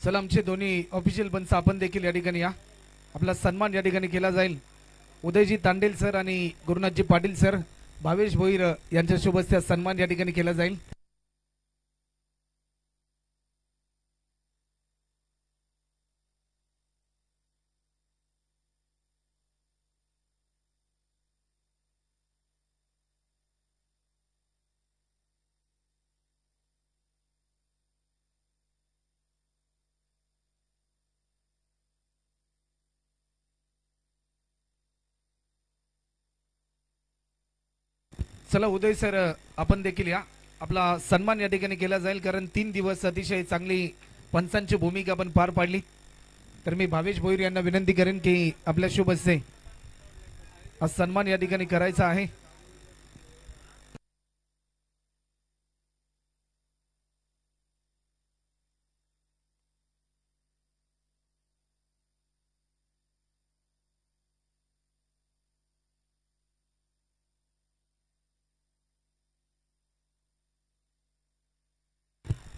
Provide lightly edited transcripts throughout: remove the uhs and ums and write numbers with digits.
चला आमचे दोन्ही ऑफिशियल पंच आपण देखील या ठिकाणी या. आपला सन्मान या ठिकाणी केला जाईल. उदयजी तांडेल सर आणि गुरुनाथजी पाटील सर, भावेश भोईर यांच्या शुभ हस्ते सन्मान या ठिकाणी केला जाईल. चला उदय सर आपण देखील या. आपला सन्मान या ठिकाणी केला जाईल कारण 3 दिवस अतिशय चांगली पंचांची भूमिका आपण पार पाडली. तर मी भावेश भोईर यांना विनंती करेन की आपल्या शुभ हस्ते हा सन्मान या ठिकाणी करायचा आहे.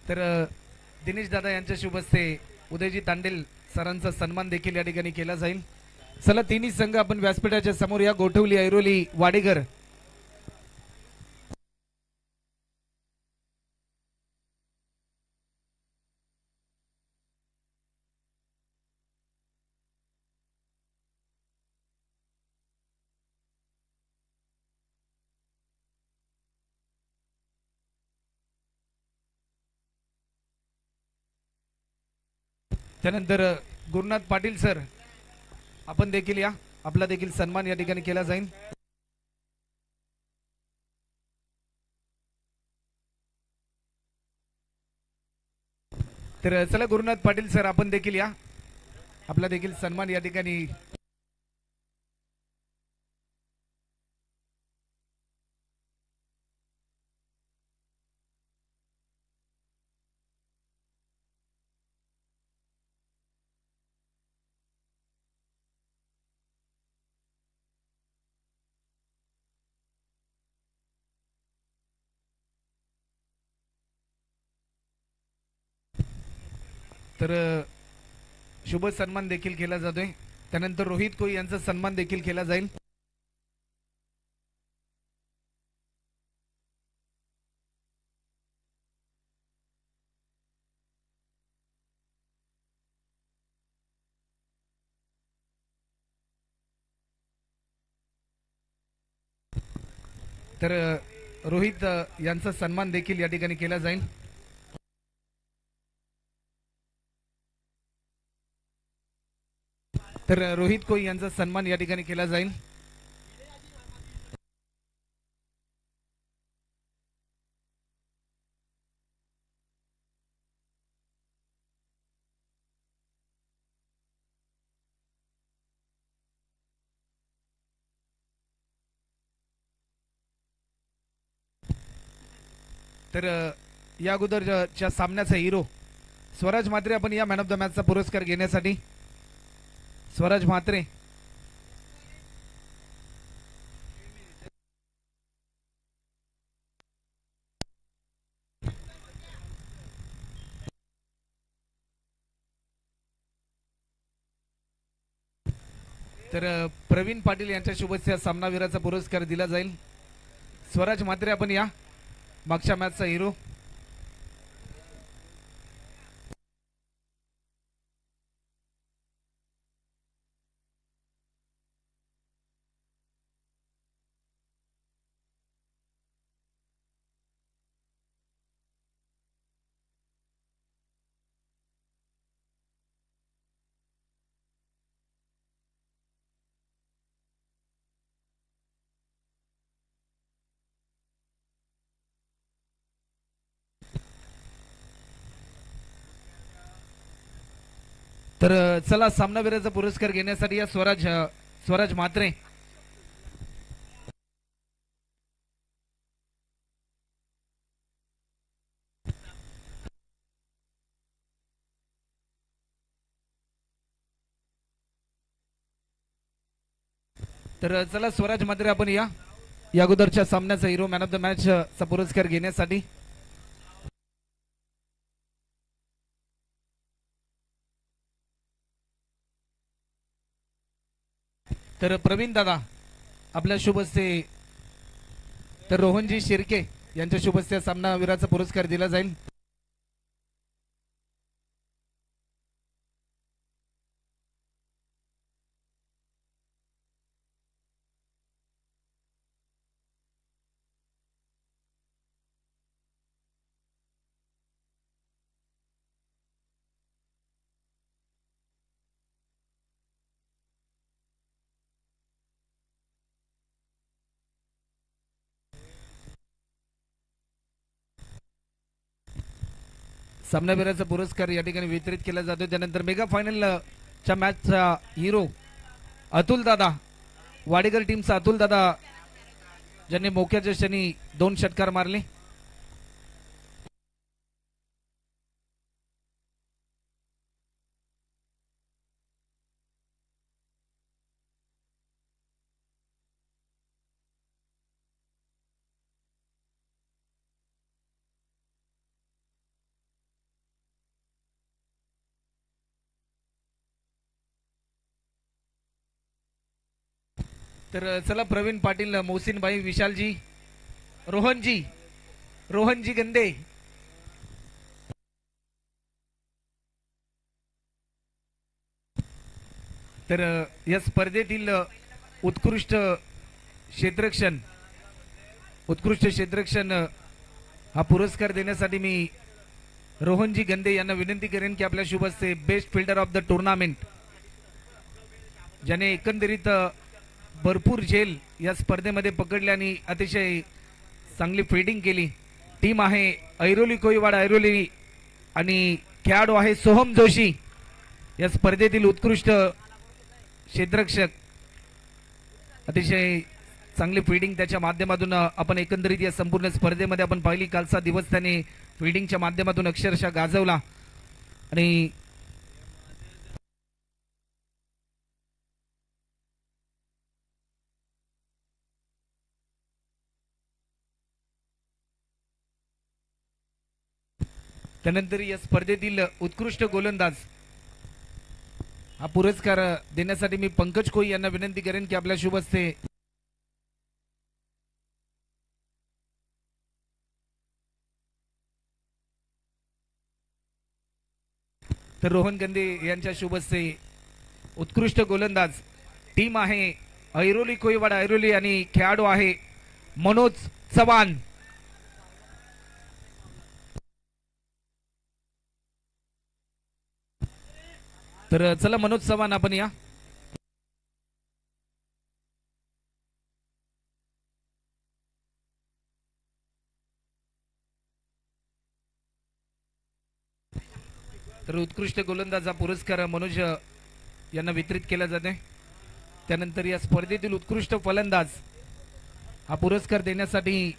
तर दिनेश दादा यांच्या शुभ हस्ते उदयजी तांडेल सरांचा सन्मान देखील या ठिकाणी केला जाईल. चला तिन्ही संघ आपण व्यासपीठाच्या समोर या. गोठवली, ऐरोली, वाडेकर. त्यानंतर गुरुनाथ पाटील सर आपण देखील या. आपला देखील सन्मान या ठिकाणी केला जाईल. तर चला गुरुनाथ पाटील सर आपण देखील या. आपला देखील सन्मान या ठिकाणी. तर शुभ सन्मान देखील केला जातोय. त्यानंतर रोहित कोई यांचा सन्मान देखील केला जाईल. तर रोहित यांचा सन्मान देखील या ठिकाणी केला जाईल. तर रोहित कोई यांचा सन्मान या ठिकाणी केला जाईल. तर या अगोदरच्या सामन्याचा हिरो स्वराज म्हात्रे आपण या. मॅन ऑफ द मॅचचा पुरस्कार घेण्यासाठी स्वराज म्हात्रे. तर प्रवीण पाटील यांच्या शुभेच्छा सामनावीराचा पुरस्कार दिला जाईल. स्वराज म्हात्रे आपण या. मागच्या मॅचचा हिरो. तर चला सामनावीराचा पुरस्कार घेण्यासाठी या स्वराज म्हात्रे. तर चला स्वराज म्हात्रे आपण या. या अगोदरच्या सामन्याचा hero man of the match चा पुरस्कार घेण्यासाठी. तर प्रवीण दादा आपल्या शुभ हस्ते, तर रोहनजी शिर्के यांच्या शुभ हस्ते सामनावीराचा पुरस्कार दिला जाईल. सामनावीराचा पुरस्कार या ठिकाणी वितरित केला जातो. त्यानंतर मेगा फायनलच्या मॅचचा हिरो अतुल दादा, वाडेकर टीमचा अतुल दादा, ज्यांनी मोक्याच्या क्षणी 2 षटकार मारले. तर चला प्रवीण पाटील, मोहसिनभाई, विशालजी, रोहनजी गंदे, तर या स्पर्धेतील उत्कृष्ट क्षेत्ररक्षण हा पुरस्कार देण्यासाठी मी रोहनजी गंदे यांना विनंती करेन की आपल्या शुभ हस्ते best fielder of the tournament, ज्याने एकंदरीत भरपूर झेल या स्पर्धेमध्ये पकडले आणि अतिशय चांगली फिल्डिंग केली. टीम आहे ऐरोली कोळीवाड ऐरोली आणि खेळाडू आहे सोहम जोशी. या स्पर्धेतील उत्कृष्ट क्षेत्ररक्षक, अतिशय चांगली फिल्डिंग त्याच्या माध्यमातून आपण एकंदरीत या संपूर्ण स्पर्धेमध्ये आपण पाहिली. कालचा दिवस त्याने फिल्डिंगच्या माध्यमातून अक्षरशः गाजवला आणि त्यानंतर या स्पर्धेतील उत्कृष्ट गोलंदाज हा पुरस्कार देण्यासाठी मी पंकज कोई यांना विनंती करेन की आपल्या शुभ हस्ते तर रोहन गंदे यांच्या शुभ हस्ते उत्कृष्ट गोलंदाज. टीम आहे ऐरोली कोळीवाड ऐरोली आणि खेळाडू आहे मनोज चव्हाण. तर चला मनोज चव्हाण आपण या. तर उत्कृष्ट गोलंदाज हा पुरस्कार मनोज यांना वितरित केला जाते. त्यानंतर या स्पर्धेतील उत्कृष्ट फलंदाज हा पुरस्कार देण्यासाठी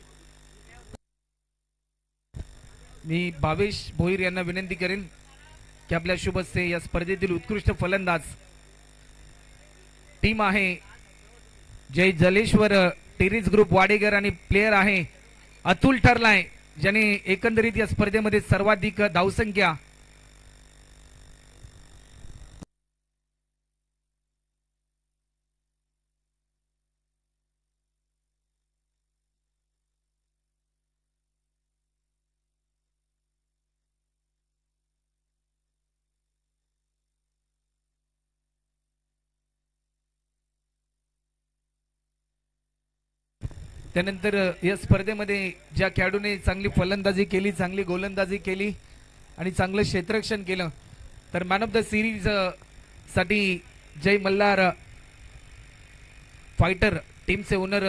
मी भावेश भोईर यांना विनंती करेन की आपल्या शुभ हस्ते या स्पर्धेतील उत्कृष्ट फलंदाज. टीम आहे जय जलेश्वर टेरिस ग्रुप वाडेकर आणि प्लेयर आहे अतुल ठरलाय, ज्याने एकंदरीत या स्पर्धेमध्ये सर्वाधिक धावसंख्या त्यानंतर या स्पर्धेमध्ये ज्या खेळाडूने चांगली फलंदाजी केली, चांगली गोलंदाजी केली आणि चांगलं क्षेत्ररक्षण केलं, तर मॅन ऑफ द सिरीज साठी जय मल्हार फायटर टीमचे ओनर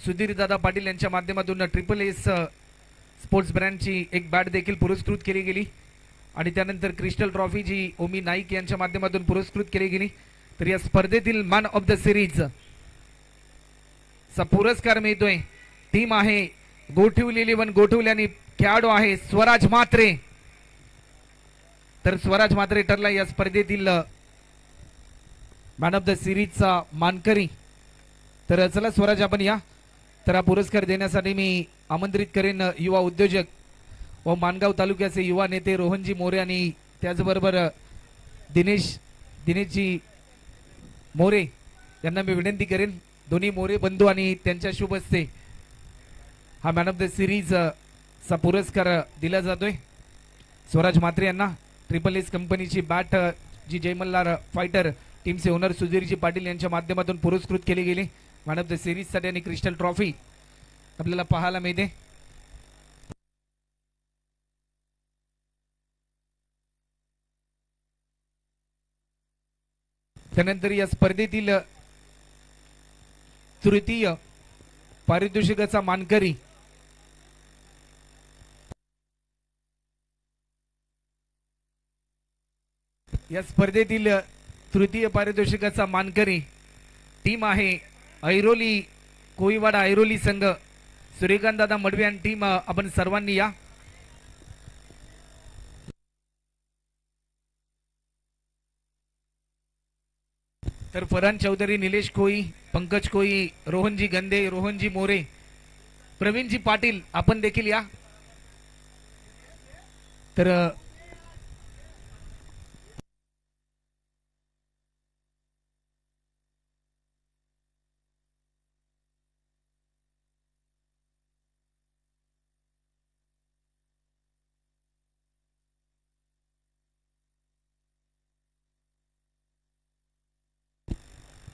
सुधीर दादा पाटील यांच्या माध्यमातून SSS स्पोर्ट्स ब्रँडची एक बॅट देखील पुरस्कृत केली गेली आणि त्यानंतर क्रिस्टल ट्रॉफी जी ओमी नाईक यांच्या माध्यमातून पुरस्कृत केली गेली. तर या स्पर्धेतील मॅन ऑफ द सिरीज चा पुरस्कार मिळतोय. टीम आहे गोठिवली 11 गोठिवली आणि खेळाडू आहे स्वराज म्हात्रे. तर स्वराज म्हात्रे ठरला या स्पर्धेतील मॅन ऑफ द सिरीजचा मानकरी. तर चला स्वराज आपण या. तर हा पुरस्कार देण्यासाठी मी आमंत्रित करेन युवा उद्योजक व मानगाव तालुक्याचे युवा नेते रोहनजी मोरे आणि त्याचबरोबर दिनेशजी मोरे यांना मी विनंती करेन दोन्ही मोरे बंधू आणि त्यांच्या शुभ हस्ते हा मॅन ऑफ द सिरीज चा पुरस्कार दिला जातोय. स्वराज म्हात्रे यांना ट्रिपल एस कंपनीची बॅट जी जय मल्हार फायटर टीमचे ओनर सुधीरजी पाटील यांच्या माध्यमातून पुरस्कृत केली गेली. मॅन ऑफ द सिरीज साठी आणि क्रिस्टल ट्रॉफी आपल्याला पाहायला मिळते. त्यानंतर या स्पर्धेतील तृतीय पारितोषिकाचा मानकरी या स्पर्धेतील तृतीय पारितोषिकाचा मानकरी टीम आहे ऐरोली कोईवाडा ऐरोली संघ. सूर्यकांत दादा मडवी आणि टीम आपण सर्वांनी या. तर फरहान चौधरी, निलेश कोई, पंकज कोई, रोहनजी गंदे, रोहनजी मोरे, प्रवीणजी पाटील आपण देखील या. तर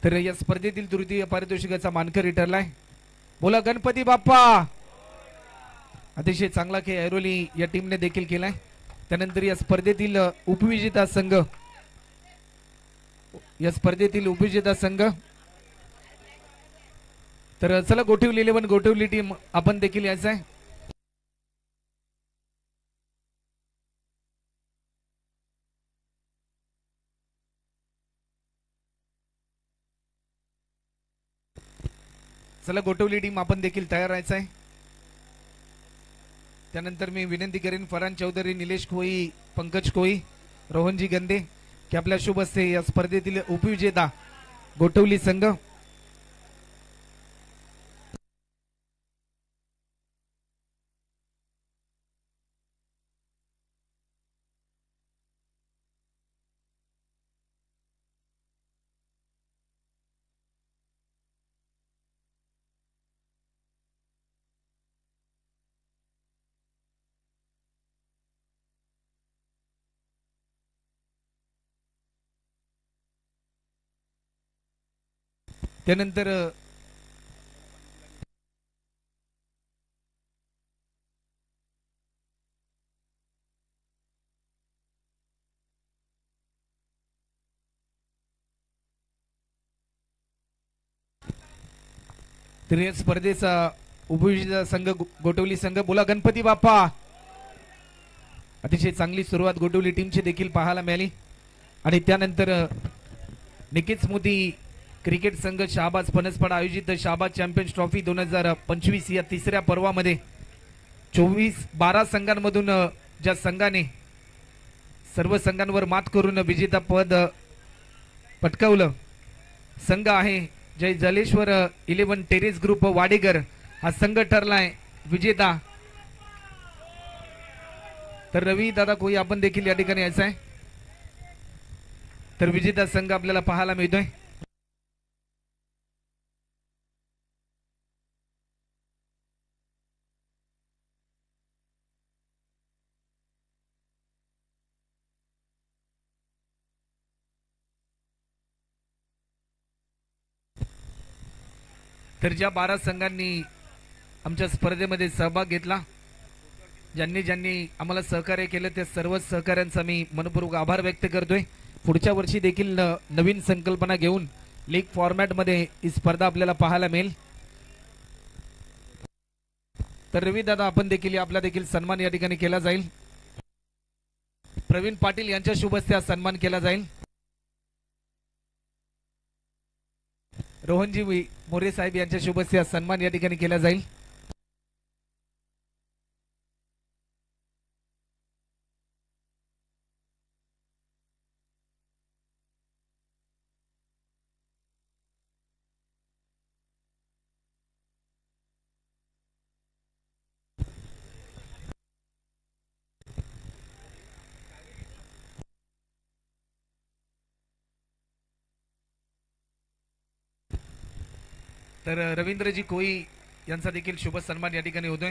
तर या स्पर्धेतील तृतीय पारितोषिकाचा मानकरी ठरलाय. बोला गणपती बाप्पा. अतिशय चांगला खेळ ऐरोली या टीमने देखील केलाय. त्यानंतर या स्पर्धेतील उपविजेता संघ तर चला गोठिवली 11 गोठिवली टीम आपण देखील यायचं आहे. चला गोठवली टीम आपण देखील तयार राहायचं आहे. त्यानंतर मी विनंती करेन फरहान चौधरी, निलेश कोई, पंकज कोई, रोहनजी गंदे की आपल्या शुभ हस्ते या स्पर्धेतील उपविजेता गोठवली संघ त्यानंतर या स्पर्धेचा उपविजेता संघ गोठवली संघ. बोला गणपती बाप्पा. अतिशय चांगली सुरुवात गोठवली टीमची देखील पाहायला मिळाली. आणि त्यानंतर निकेत स्मृती क्रिकेट संघ शहाबाज पनसपाडा आयोजित शहाबाज चॅम्पियन्स ट्रॉफी 2025 या तिसऱ्या पर्वामध्ये 12 संघांमधून ज्या संघाने सर्व संघांवर मात करून विजेता पद पटकावलं संघ आहे जय जलेश्वर 11 टेरेस ग्रुप वाडेगर. हा संघ ठरलाय विजेता. तर रवी दादा कोई आपण देखील या ठिकाणी यायचं आहे. तर विजेता संघ आपल्याला पाहायला मिळतोय. तर ज्या 12 संघांनी आमच्या स्पर्धेमध्ये सहभाग घेतला, ज्यांनी ज्यांनी आम्हाला सहकार्य केलं त्या सर्व सहकाऱ्यांचा मी मनपूर्वक आभार व्यक्त करतोय. पुढच्या वर्षी देखील नवीन संकल्पना घेऊन लीग फॉर्मॅट मध्ये ही स्पर्धा आपल्याला पाहायला मिळेल. तर रवी दादा आपण देखील आपला देखील सन्मान या ठिकाणी केला जाईल. प्रवीण पाटील यांच्या शुभ हस्ते सन्मान केला जाईल. रोहनजी मोरे साहेब यांच्या शुभ हस्ते सन्मान या ठिकाणी केला जाईल. तर रवींद्रजी कोई यांचा देखील शुभ सन्मान या ठिकाणी होतोय.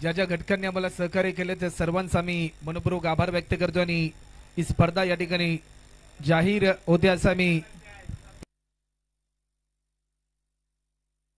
ज्या ज्या घटकांनी आम्हाला सहकार्य केले त्या सर्वांचा मी मनपूर्वक आभार व्यक्त करतो आणि ही स्पर्धा या ठिकाणी जाहीर होते असं मी